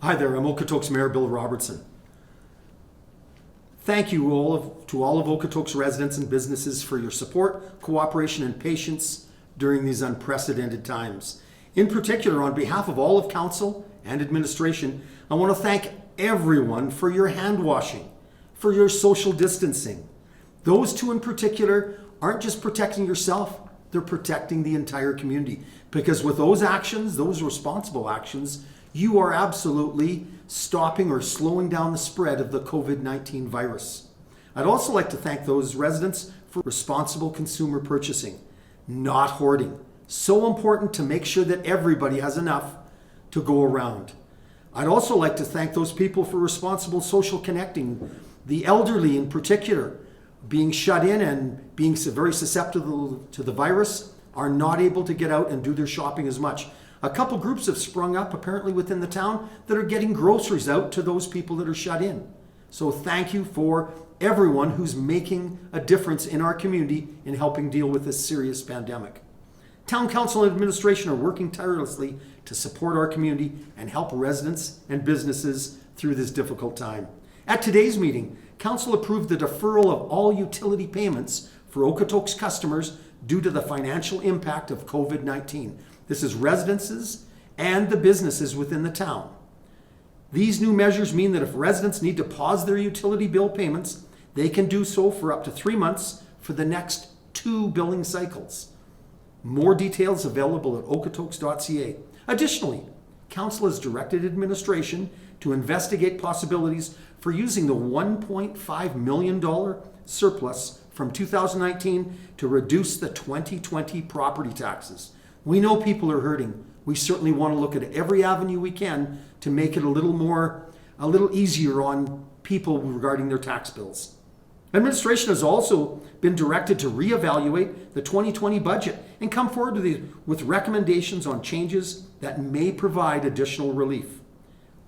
Hi there, I'm Okotoks Mayor Bill Robertson. Thank you to all of Okotoks residents and businesses for your support, cooperation, and patience during these unprecedented times. In particular, on behalf of all of Council and administration, I want to thank everyone for your hand washing, for your social distancing. Those two in particular aren't just protecting yourself, they're protecting the entire community. Because with those actions, those responsible actions, you are absolutely stopping or slowing down the spread of the COVID-19 virus. I'd also like to thank those residents for responsible consumer purchasing, not hoarding. So important to make sure that everybody has enough to go around. I'd also like to thank those people for responsible social connecting, the elderly in particular, being shut in and being very susceptible to the virus, are not able to get out and do their shopping as much. A couple groups have sprung up apparently within the town that are getting groceries out to those people that are shut in. So thank you for everyone who's making a difference in our community in helping deal with this serious pandemic. Town Council and administration are working tirelessly to support our community and help residents and businesses through this difficult time. At today's meeting, Council approved the deferral of all utility payments for Okotoks customers due to the financial impact of COVID-19. This is residences and the businesses within the town. These new measures mean that if residents need to pause their utility bill payments, they can do so for up to 3 months for the next 2 billing cycles. More details available at okotoks.ca. Additionally, Council has directed administration to investigate possibilities for using the $1.5 million surplus from 2019 to reduce the 2020 property taxes. We know people are hurting. We certainly want to look at every avenue we can to make it a little easier on people regarding their tax bills. Administration has also been directed to reevaluate the 2020 budget and come forward with recommendations on changes that may provide additional relief.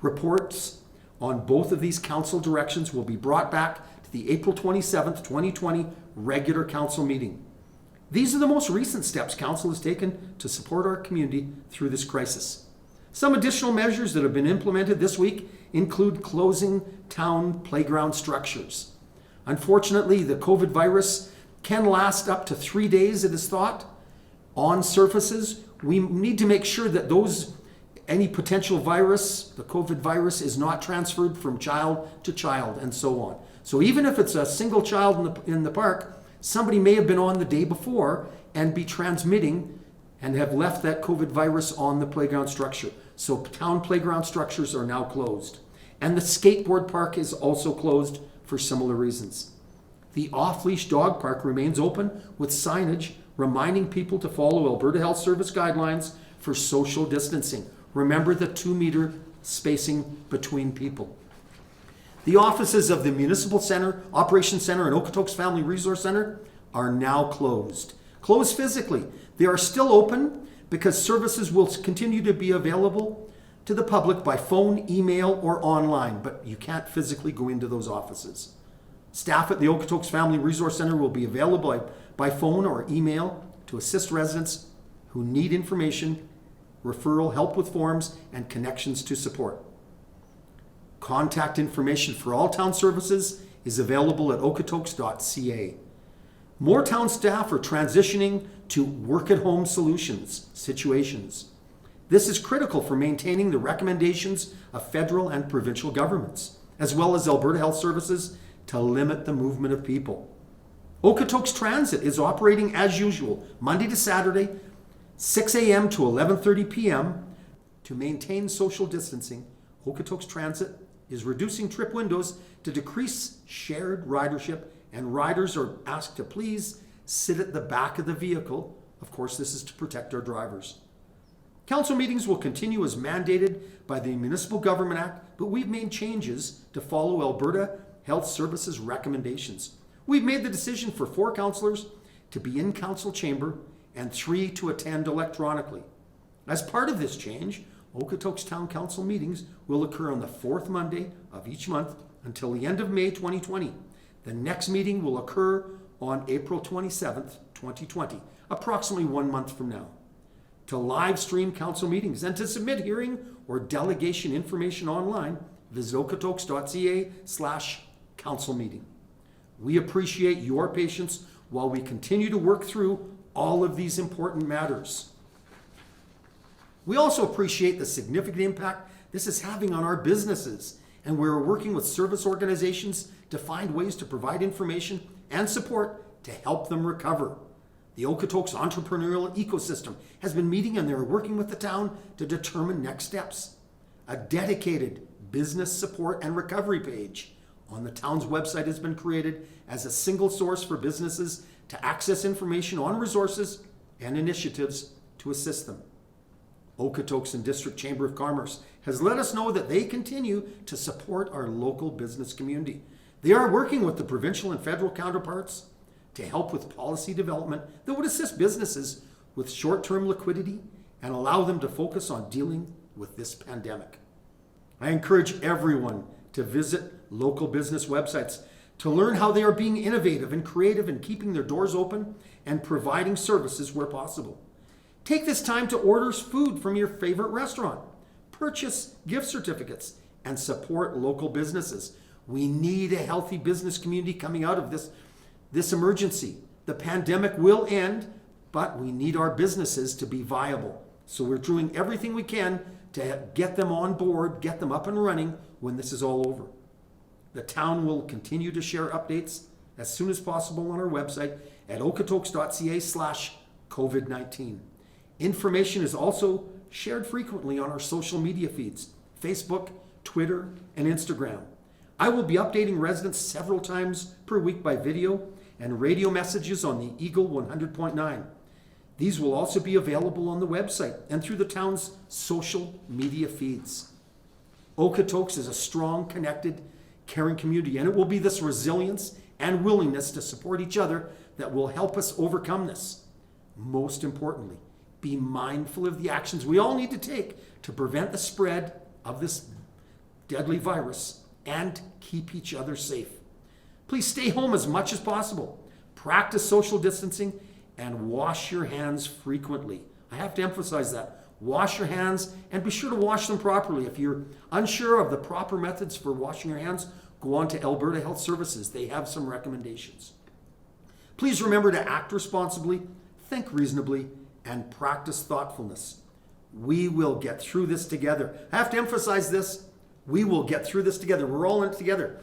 Reports on both of these council directions will be brought back to the April 27th, 2020 regular council meeting. These are the most recent steps Council has taken to support our community through this crisis. Some additional measures that have been implemented this week include closing town playground structures. Unfortunately, the COVID virus can last up to 3 days, it is thought, on surfaces. We need to make sure that any potential virus, the COVID virus, is not transferred from child to child and so on. So even if it's a single child in the park, somebody may have been on the day before and be transmitting and have left that COVID virus on the playground structure. So town playground structures are now closed. And the skateboard park is also closed for similar reasons. The off-leash dog park remains open with signage reminding people to follow Alberta Health Service guidelines for social distancing. Remember the 2-meter spacing between people. The offices of the Municipal Center, Operations Center, and Okotoks Family Resource Center are now closed. Closed physically. They are still open because services will continue to be available to the public by phone, email, or online, but you can't physically go into those offices. Staff at the Okotoks Family Resource Center will be available by phone or email to assist residents who need information, referral, help with forms, and connections to support. Contact information for all town services is available at okotoks.ca. More town staff are transitioning to work-at-home situations. This is critical for maintaining the recommendations of federal and provincial governments, as well as Alberta Health Services, to limit the movement of people. Okotoks Transit is operating as usual, Monday to Saturday, 6 a.m. to 11:30 p.m. To maintain social distancing, Okotoks Transit is reducing trip windows to decrease shared ridership, and riders are asked to please sit at the back of the vehicle. Of course, this is to protect our drivers. Council meetings will continue as mandated by the Municipal Government Act, but we've made changes to follow Alberta Health Services recommendations. We've made the decision for 4 councillors to be in council chamber and 3 to attend electronically. As part of this change, Okotoks Town Council meetings will occur on the 4th Monday of each month until the end of May 2020. The next meeting will occur on April 27th, 2020, approximately 1 month from now. to live stream council meetings, and to submit hearing or delegation information online, visit okotoks.ca/council meeting. We appreciate your patience while we continue to work through all of these important matters. We also appreciate the significant impact this is having on our businesses, and we're working with service organizations to find ways to provide information and support to help them recover. The Okotoks entrepreneurial ecosystem has been meeting, and they're working with the town to determine next steps. A dedicated business support and recovery page on the town's website has been created as a single source for businesses to access information on resources and initiatives to assist them. Okotoks and District Chamber of Commerce has let us know that they continue to support our local business community. They are working with the provincial and federal counterparts to help with policy development that would assist businesses with short-term liquidity and allow them to focus on dealing with this pandemic. I encourage everyone to visit local business websites to learn how they are being innovative and creative in keeping their doors open and providing services where possible. Take this time to order food from your favorite restaurant, purchase gift certificates, and support local businesses. We need a healthy business community coming out of this emergency. The pandemic will end, but we need our businesses to be viable. So we're doing everything we can to get them on board, get them up and running when this is all over. The town will continue to share updates as soon as possible on our website at okotoks.ca/COVID-19. Information is also shared frequently on our social media feeds, Facebook, Twitter, and Instagram. I will be updating residents several times per week by video and radio messages on the Eagle 100.9. These will also be available on the website and through the town's social media feeds. Okotoks is a strong, connected, caring community, and it will be this resilience and willingness to support each other that will help us overcome this. Most importantly, be mindful of the actions we all need to take to prevent the spread of this deadly virus and keep each other safe. Please stay home as much as possible. Practice social distancing and wash your hands frequently. I have to emphasize that. Wash your hands and be sure to wash them properly. If you're unsure of the proper methods for washing your hands, go on to Alberta Health Services. They have some recommendations. Please remember to act responsibly, think reasonably, and practice thoughtfulness. We will get through this together. I have to emphasize this. We will get through this together. We're all in it together.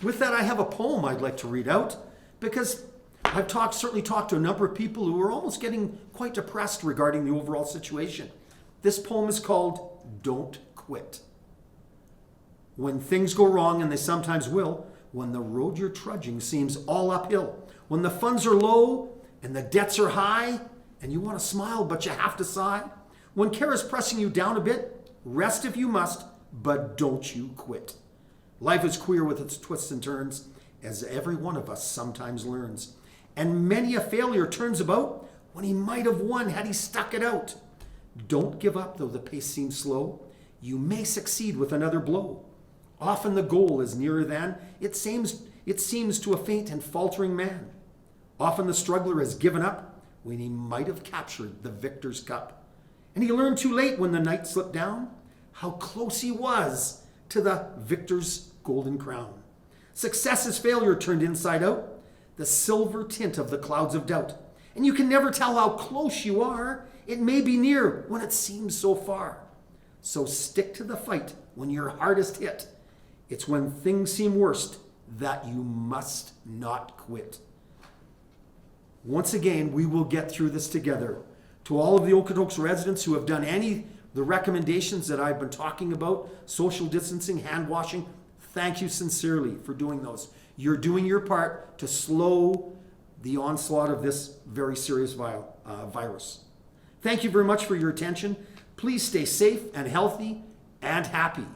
With that, I have a poem I'd like to read out because I've certainly talked to a number of people who are almost getting quite depressed regarding the overall situation. This poem is called Don't Quit. When things go wrong, and they sometimes will, when the road you're trudging seems all uphill, when the funds are low and the debts are high, and you want to smile but you have to sigh, when care is pressing you down a bit, rest if you must, but don't you quit. Life is queer with its twists and turns, as every one of us sometimes learns. And many a failure turns about when he might have won had he stuck it out. Don't give up though the pace seems slow. You may succeed with another blow. Often the goal is nearer than it seems to a faint and faltering man. Often the struggler has given up when he might have captured the victor's cup. And he learned too late when the night slipped down how close he was to the victor's golden crown. Success is failure turned inside out, the silver tint of the clouds of doubt. And you can never tell how close you are. It may be near when it seems so far. So stick to the fight when you're hardest hit. It's when things seem worst that you must not quit. Once again, we will get through this together. To all of the Okotoks residents who have done the recommendations that I've been talking about, social distancing, hand washing, thank you sincerely for doing those. You're doing your part to slow the onslaught of this very serious virus. Thank you very much for your attention. Please stay safe and healthy and happy.